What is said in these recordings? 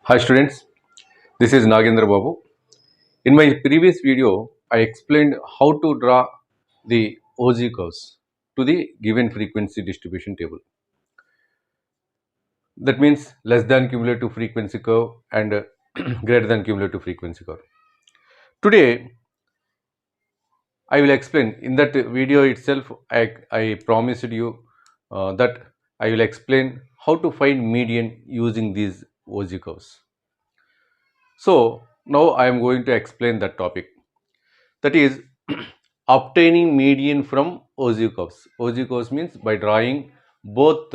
Hi students, this is Nagendra Babu. In my previous video, I explained how to draw the OG curves to the given frequency distribution table. That means less than cumulative frequency curve and greater than cumulative frequency curve. Today, I will explain in that video itself. I promised you that I will explain how to find median using these OG curves. So now I am going to explain that topic. That is obtaining median from OG curves. OG curves means by drawing both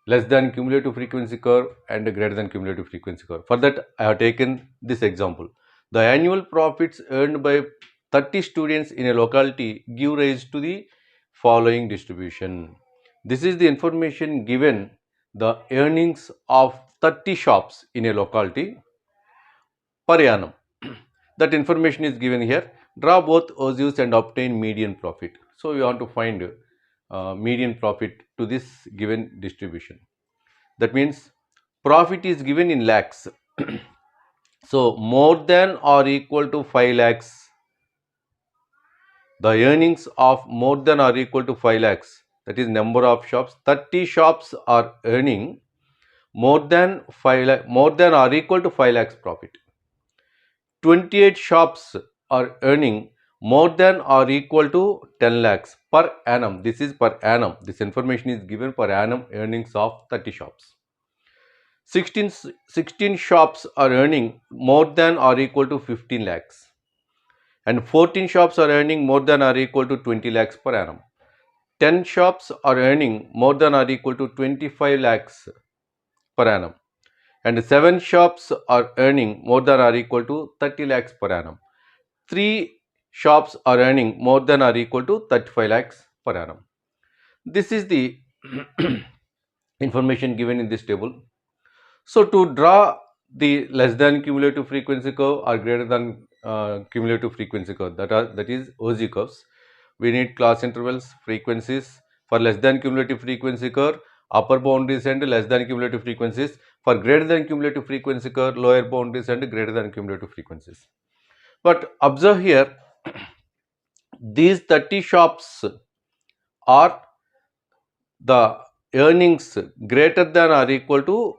less than cumulative frequency curve and greater than cumulative frequency curve. For that, I have taken this example. The annual profits earned by 30 students in a locality give rise to the following distribution. This is the information given the earnings of 30 shops in a locality per annum. That information is given here. Draw both OGs and obtain median profit. So we want to find median profit to this given distribution. That means profit is given in lakhs. So more than or equal to 5 lakhs, the earnings of more than or equal to 5 lakhs, that is number of shops. 30 shops are earning more than or equal to 5 lakhs profit. 28 shops are earning more than or equal to 10 lakhs per annum. This is per annum. This information is given per annum earnings of 30 shops. 16 shops are earning more than or equal to 15 lakhs. And 14 shops are earning more than or equal to 20 lakhs per annum. 10 shops are earning more than or equal to 25 lakhs per annum. And 7 shops are earning more than or equal to 30 lakhs per annum. 3 shops are earning more than or equal to 35 lakhs per annum. This is the information given in this table. So to draw the less than cumulative frequency curve or greater than cumulative frequency curve, that is OG curves, we need class intervals, frequencies. For less than cumulative frequency curve, upper boundaries and less than cumulative frequencies. For greater than cumulative frequency curve, lower boundaries and greater than cumulative frequencies. But observe here, these 30 shops are the earnings greater than or equal to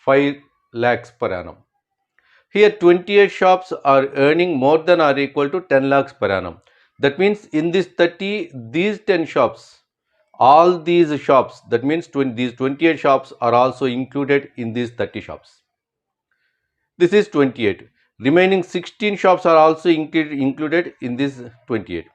5 lakhs per annum. Here 28 shops are earning more than or equal to 10 lakhs per annum. That means in this 30, these 10 shops, all these shops, that means these 28 shops are also included in these 30 shops. This is 28. Remaining 16 shops are also included in this 28.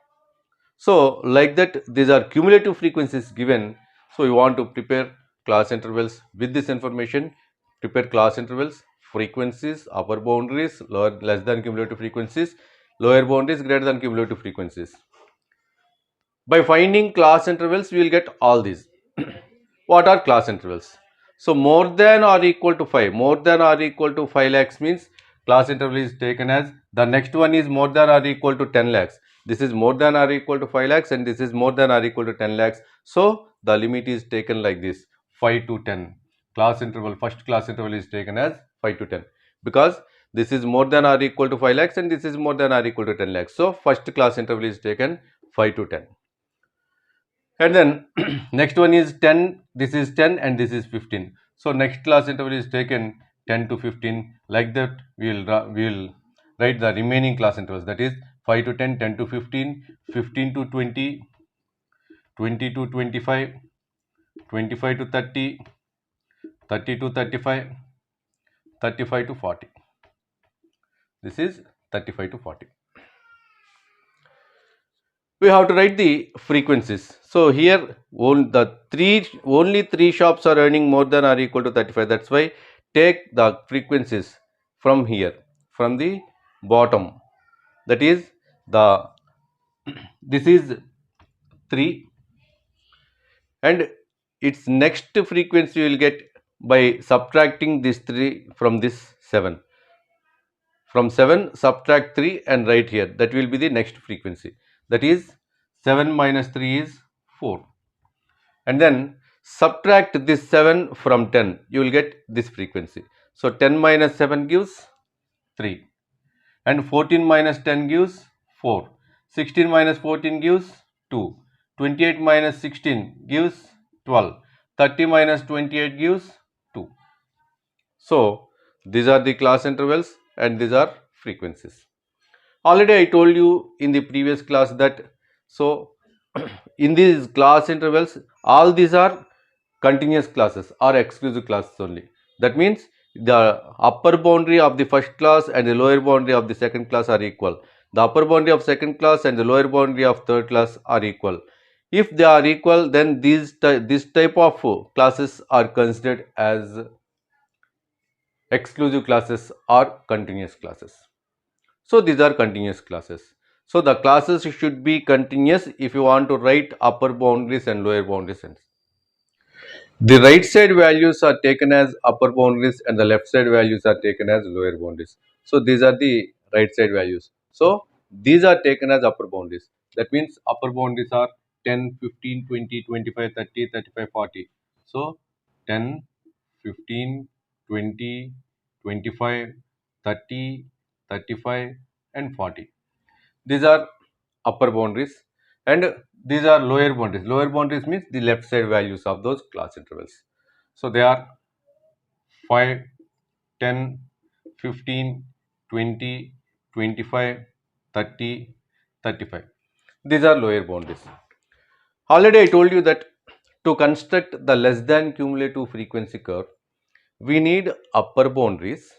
So like that, these are cumulative frequencies given. So you want to prepare class intervals with this information. Prepare class intervals, frequencies, upper boundaries, less than cumulative frequencies, lower boundaries, greater than cumulative frequencies. By finding class intervals, we will get all these. What are class intervals? So more than or equal to 5, more than or equal to 5 lakhs means class interval is taken as, the next one is more than or equal to 10 lakhs. This is more than or equal to 5 lakhs and this is more than or equal to 10 lakhs. So the limit is taken like this, 5 to 10. Class interval, first class interval is taken as 5 to 10 because this is more than or equal to 5 lakhs and this is more than or equal to 10 lakhs. So first class interval is taken 5 to 10. And then next one is 10, this is 10 and this is 15. So next class interval is taken 10 to 15. Like that we will write the remaining class intervals, that is 5 to 10, 10 to 15, 15 to 20, 20 to 25, 25 to 30, 30 to 35, 35 to 40. This is 35 to 40. We have to write the frequencies. So here only three shops are earning more than or equal to 35. That's why take the frequencies from here, from the bottom. That is this is 3 and its next frequency you will get by subtracting this 3 from this 7. From 7 subtract 3 and write here, that will be the next frequency. That is 7 minus 3 is 4. And then subtract this 7 from 10, you will get this frequency. So 10 minus 7 gives 3, and 14 minus 10 gives 4, 16 minus 14 gives 2, 28 minus 16 gives 12, 30 minus 28 gives 2. So these are the class intervals and these are frequencies. Already I told you in the previous class that, so in these class intervals all these are continuous classes or exclusive classes only. That means the upper boundary of the first class and the lower boundary of the second class are equal. The upper boundary of second class and the lower boundary of third class are equal. If they are equal, then this type of classes are considered as exclusive classes or continuous classes. So these are continuous classes. So the classes should be continuous if you want to write upper boundaries and lower boundaries. The right side values are taken as upper boundaries and the left side values are taken as lower boundaries. So these are the right side values. So these are taken as upper boundaries. That means upper boundaries are 10, 15, 20, 25, 30, 35, 40. So 10, 15, 20, 25, 30, 35 and 40. These are upper boundaries and these are lower boundaries. Lower boundaries means the left side values of those class intervals. So they are 5, 10, 15, 20, 25, 30, 35. These are lower boundaries. Already I told you that to construct the less than cumulative frequency curve, we need upper boundaries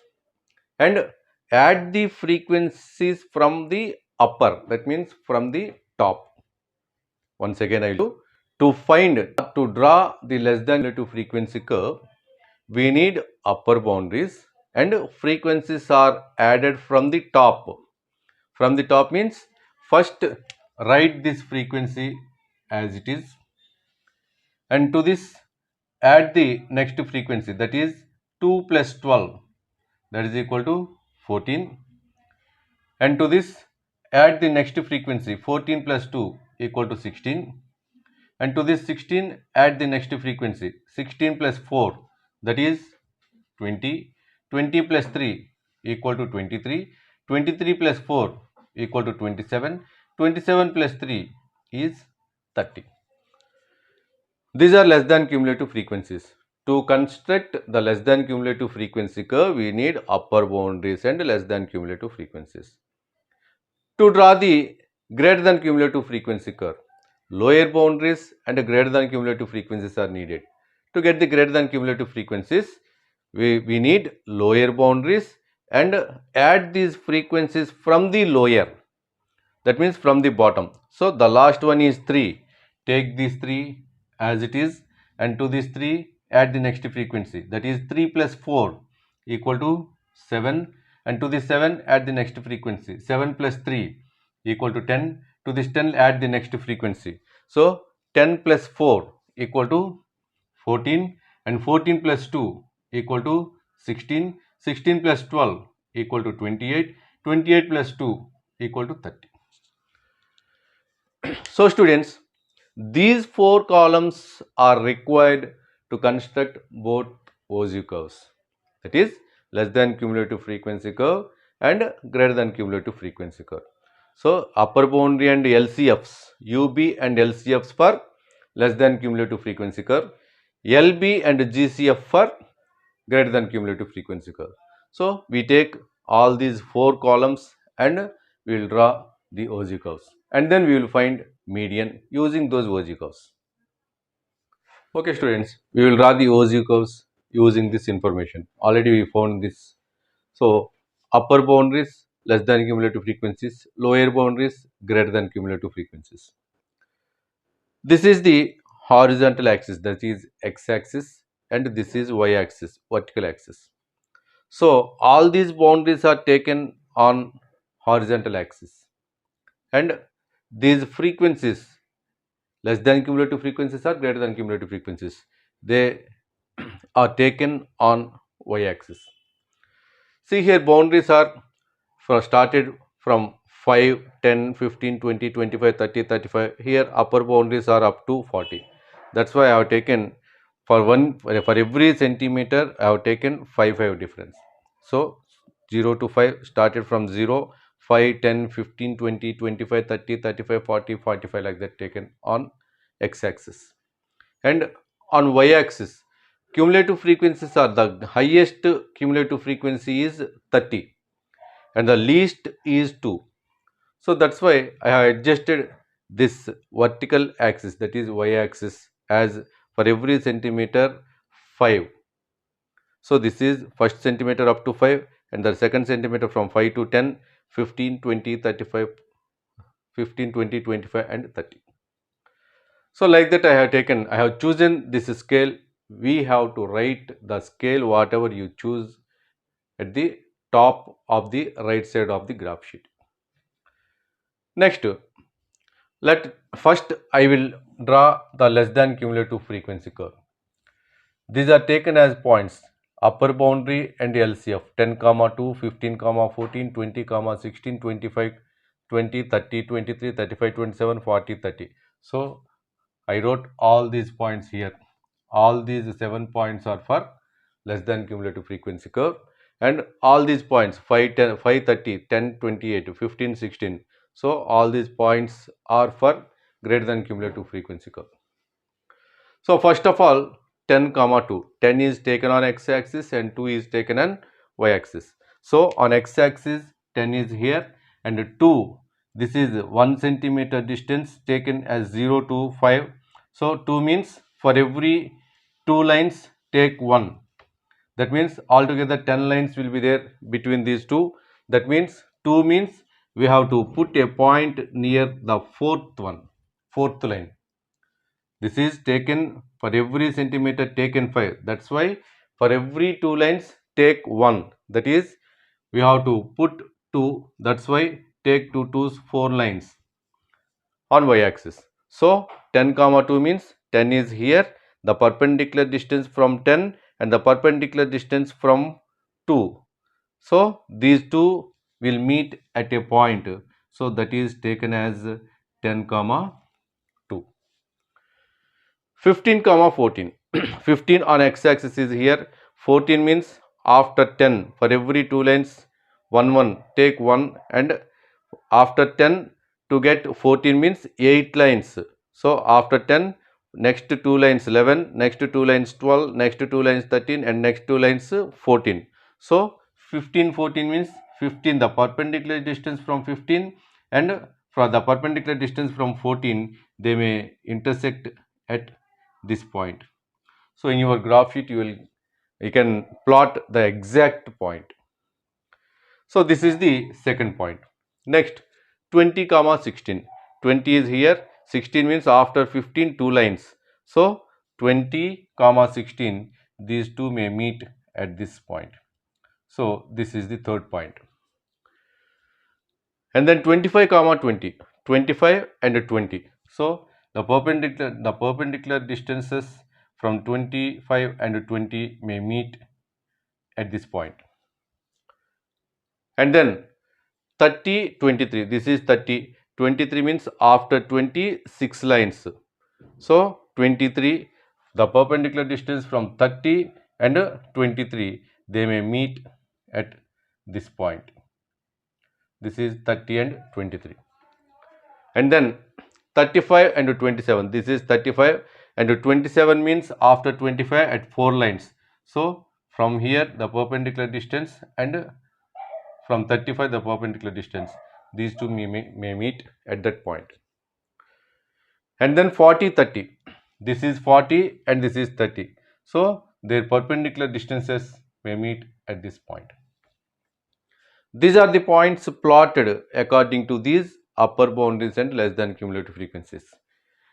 and add the frequencies from the upper, that means from the top. Once again I will to draw the less than cumulative frequency curve, we need upper boundaries and frequencies are added from the top. From the top means first write this frequency as it is, and to this add the next frequency, that is 2 plus 12, that is equal to 14, and to this add the next frequency 14 plus 2 equal to 16, and to this 16 add the next frequency 16 plus 4, that is 20, 20 plus 3 equal to 23, 23 plus 4 equal to 27, 27 plus 3 is 30. These are less than cumulative frequencies. To construct the less than cumulative frequency curve, we need upper boundaries and less than cumulative frequencies. To draw the greater than cumulative frequency curve, lower boundaries and greater than cumulative frequencies are needed. To get the greater than cumulative frequencies, we need lower boundaries and add these frequencies from the lower, that means from the bottom. So the last one is 3. Take these 3 as it is, and to this 3 add the next frequency, that is 3 plus 4 equal to 7, and to this 7 add the next frequency, 7 plus 3 equal to 10, to this 10 add the next frequency. So 10 plus 4 equal to 14, and 14 plus 2 equal to 16, 16 plus 12 equal to 28, 28 plus 2 equal to 30. So students, these 4 columns are required to construct both OZ curves, that is less than cumulative frequency curve and greater than cumulative frequency curve. So upper boundary and LCFs, UB and LCFs for less than cumulative frequency curve, LB and GCF for greater than cumulative frequency curve. So we take all these 4 columns and we will draw the OZ curves, and then we will find median using those OZ curves. Okay students, we will draw the OZ curves using this information. Already we found this. So upper boundaries less than cumulative frequencies, lower boundaries greater than cumulative frequencies. This is the horizontal axis, that is x-axis, and this is y-axis, vertical axis. So all these boundaries are taken on horizontal axis, and these frequencies less than cumulative frequencies or greater than cumulative frequencies, they are taken on y-axis. See here, boundaries are started from 5, 10, 15, 20, 25, 30, 35. Here upper boundaries are up to 40. That's why I have taken for every centimeter I have taken 5 difference. So 0 to 5 started from 0, 5, 10, 15, 20, 25, 30, 35, 40, 45 like that taken on x-axis. And on y-axis, cumulative frequencies are the highest cumulative frequency is 30 and the least is 2. So that's why I have adjusted this vertical axis, that is y-axis, as for every centimeter 5. So this is first centimeter up to 5 and the second centimeter from 5 to 10, 15, 20, 35, 15, 20, 25 and 30. So like that I have chosen this scale. We have to write the scale whatever you choose at the top of the right side of the graph sheet. Next, first I will draw the less than cumulative frequency curve. These are taken as points, upper boundary and LCF 10, 2, 15, 14, 20, 16, 25, 20, 30, 23, 35, 27, 40, 30. So I wrote all these points here. All these 7 points are for less than cumulative frequency curve, and all these points 5, 10, 5, 30, 10, 28, 15, 16. So all these points are for greater than cumulative frequency curve. So first of all 10, 2. 10 is taken on x-axis and 2 is taken on y-axis. So on x-axis 10 is here and 2, this is 1 centimeter distance taken as 0 to 5. So 2 means for every 2 lines take 1. That means altogether 10 lines will be there between these two. That means 2 means we have to put a point near the fourth line. This is taken for every centimeter taken 5. That's why for every 2 lines take 1. That is we have to put 2. That's why take 2 twos 4 lines on y-axis. So 10, 2 means 10 is here. The perpendicular distance from 10 and the perpendicular distance from 2. So these two will meet at a point. So that is taken as 10, 2. 15, 14. 15 on x-axis is here. 14 means after 10 for every 2 lines 1 take 1, and after 10 to get 14 means 8 lines. So after 10 next 2 lines 11, next 2 lines 12, next 2 lines 13 and next 2 lines 14. So 15, 14 means 15 the perpendicular distance from 15 and from the perpendicular distance from 14 they may intersect at this point. So in your graph sheet you can plot the exact point. So this is the second point. Next 20, 16. 20 is here, 16 means after 15 2 lines. So 20, 16, these two may meet at this point. So this is the third point. And then 25, 20, 25 and 20. So the perpendicular distances from 25 and 20 may meet at this point. And then 30, 23, this is 30, 23 means after 26 lines. So 23, the perpendicular distance from 30 and 23, they may meet at this point. This is 30 and 23. And then 35 and 27, this is 35 and 27 means after 25 at 4 lines. So from here the perpendicular distance and from 35 the perpendicular distance, these two may meet at that point. And then 40, 30, this is 40 and this is 30. So their perpendicular distances may meet at this point. These are the points plotted according to these upper boundaries and less than cumulative frequencies.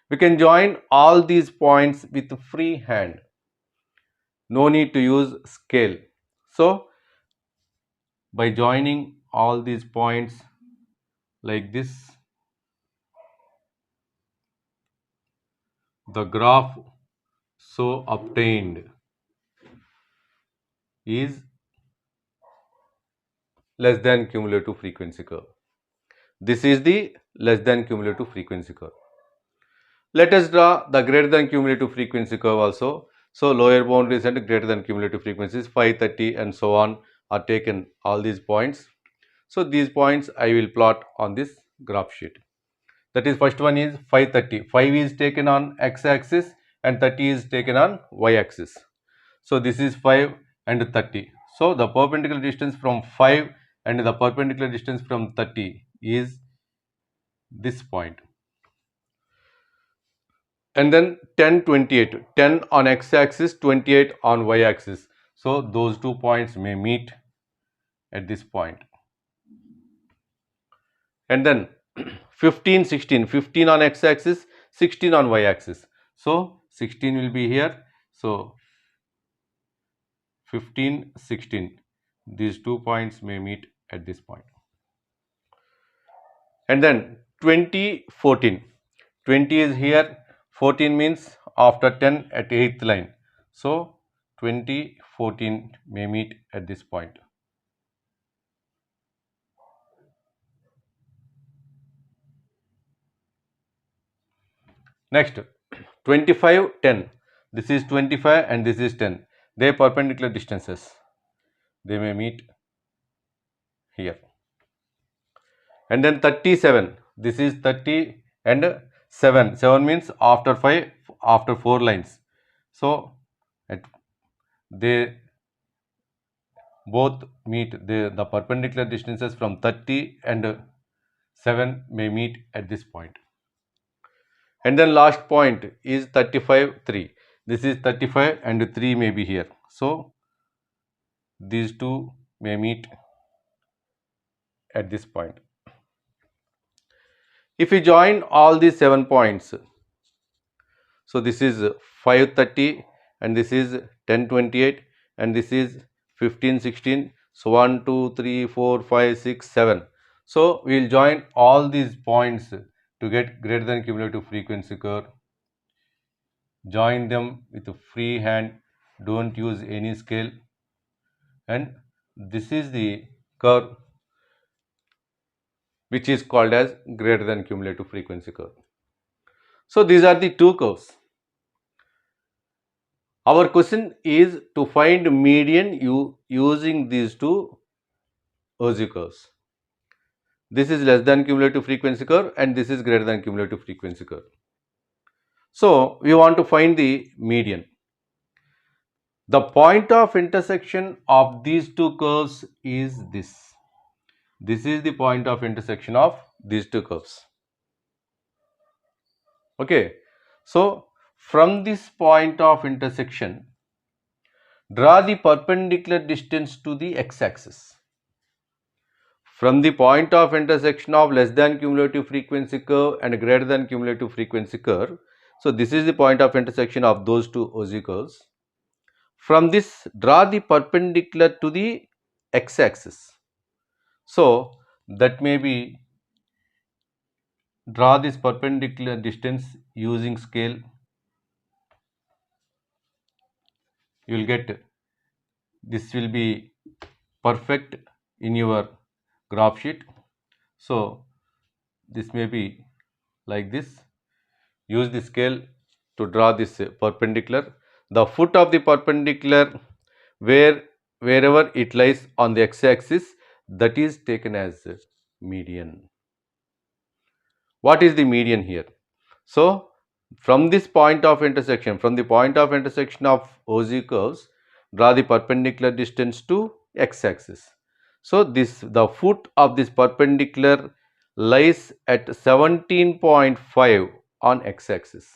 We can join all these points with free hand. No need to use scale. So by joining all these points like this, the graph so obtained is less than cumulative frequency curve. This is the less than cumulative frequency curve. Let us draw the greater than cumulative frequency curve also. So lower boundaries and greater than cumulative frequencies 530 and so on are taken, all these points. So these points I will plot on this graph sheet. That is, first one is 530. 5 is taken on x-axis and 30 is taken on y-axis. So this is 5 and 30. So the perpendicular distance from 5 and the perpendicular distance from 30 is this point. And then 10, 28. 10 on x-axis, 28 on y-axis. So those 2 points may meet at this point. And then 15, 16. 15 on x-axis, 16 on y-axis. So 16 will be here. So 15, 16. These 2 points may meet at this point. And then 20, 14. 20 is here, 14 means after 10 at 8th line. So 20, 14 may meet at this point. Next, 25, 10. This is 25 and this is 10. They are perpendicular distances. They may meet here. And then 37. This is 30 and 7. 7 means after 5, after 4 lines. So they both meet, the perpendicular distances from 30 and 7 may meet at this point. And then last point is 35, 3. This is 35 and 3 may be here. So these two may meet at this point. If we join all these 7 points, so this is 530 and this is 1028 and this is 1516. So 1, 2, 3, 4, 5, 6, 7. So we will join all these points to get greater than cumulative frequency curve. Join them with a free hand, don't use any scale, and this is the curve which is called as greater than cumulative frequency curve. So these are the two curves. Our question is to find median using these two OZ curves. This is less than cumulative frequency curve and this is greater than cumulative frequency curve. So we want to find the median. The point of intersection of these two curves is this. This is the point of intersection of these two curves. Okay. So from this point of intersection, draw the perpendicular distance to the x-axis. From the point of intersection of less than cumulative frequency curve and greater than cumulative frequency curve. So this is the point of intersection of those two OZ curves. From this, draw the perpendicular to the x-axis. So that may be, draw this perpendicular distance using scale. You will get, this will be perfect in your graph sheet. So this may be like this. Use the scale to draw this perpendicular. The foot of the perpendicular, wherever it lies on the x-axis, that is taken as median. What is the median here? So from this point of intersection, from the point of intersection of OZ curves, draw the perpendicular distance to x-axis. So the foot of this perpendicular lies at 17.5 on x-axis,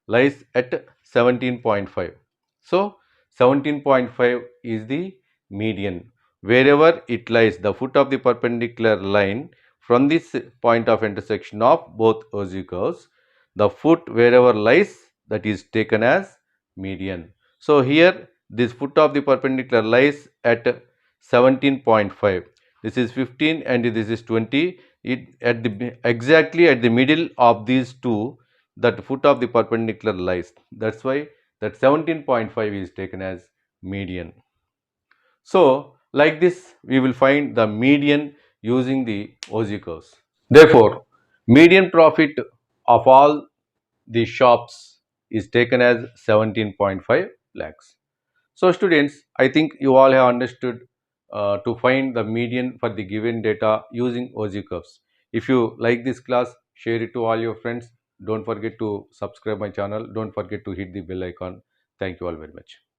lies at 17.5. So 17.5 is the median. Wherever it lies, the foot of the perpendicular line from this point of intersection of both OZ curves, the foot wherever lies, that is taken as median. So here this foot of the perpendicular lies at 17.5. This is 15 and this is 20. Exactly at the middle of these two, that foot of the perpendicular lies. That's why that 17.5 is taken as median. So like this we will find the median using the OZ curves. Therefore, median profit of all the shops is taken as 17.5 lakhs. So students, I think you all have understood to find the median for the given data using OG curves. If you like this class, share it to all your friends. Don't forget to subscribe my channel. Don't forget to hit the bell icon. Thank you all very much.